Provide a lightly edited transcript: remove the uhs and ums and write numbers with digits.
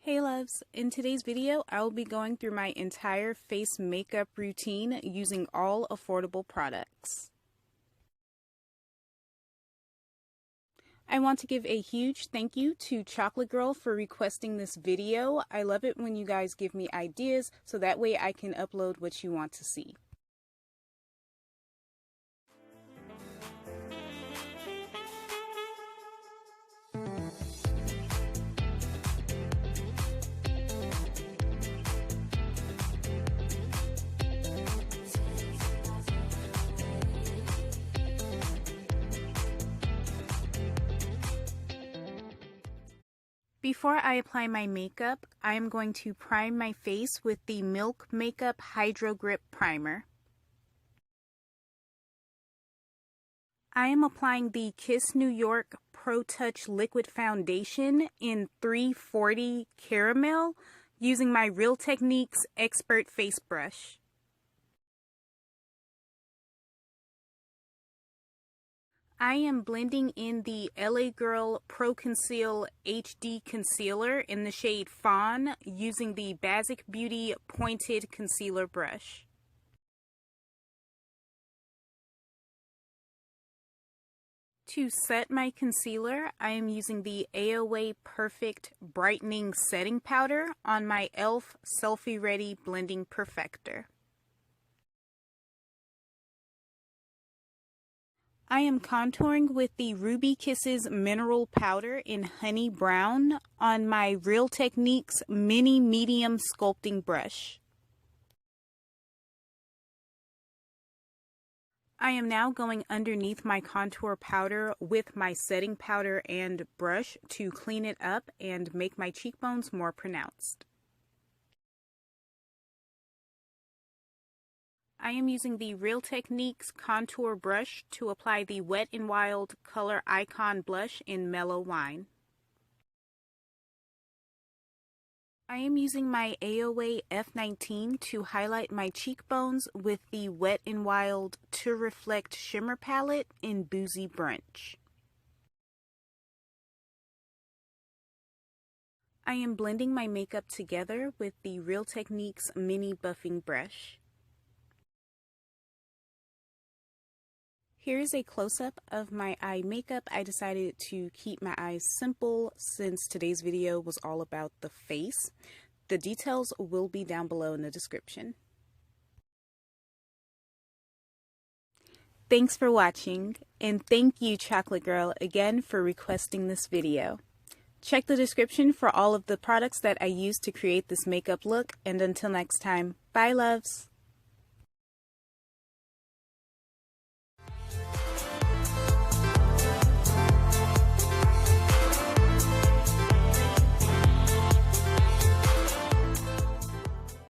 Hey loves, in today's video I will be going through my entire face makeup routine using all affordable products. I want to give a huge thank you to Chocolate Girl for requesting this video. I love it when you guys give me ideas so that way I can upload what you want to see. Before I apply my makeup, I am going to prime my face with the Milk Makeup Hydro Grip Primer. I am applying the Kiss New York Pro Touch Liquid Foundation in 340 Caramel using my Real Techniques Expert Face Brush. I am blending in the LA Girl Pro Conceal HD Concealer in the shade Fawn using the Basic Beauty Pointed Concealer Brush. To set my concealer, I am using the Aloe Perfect Brightening Setting Powder on my e.l.f. Selfie Ready Blending Perfector. I am contouring with the Ruby Kisses Mineral Powder in Honey Brown on my Real Techniques Mini Medium Sculpting Brush. I am now going underneath my contour powder with my setting powder and brush to clean it up and make my cheekbones more pronounced. I am using the Real Techniques contour brush to apply the Wet n Wild Color Icon blush in Mellow Wine. I am using my AOA F19 to highlight my cheekbones with the Wet n Wild To Reflect Shimmer palette in Boozy Brunch. I am blending my makeup together with the Real Techniques Mini Buffing Brush. Here's a close-up of my eye makeup. I decided to keep my eyes simple since today's video was all about the face. The details will be down below in the description. Thanks for watching, and thank you Chocolate Girl again for requesting this video. Check the description for all of the products that I used to create this makeup look, and until next time, bye loves!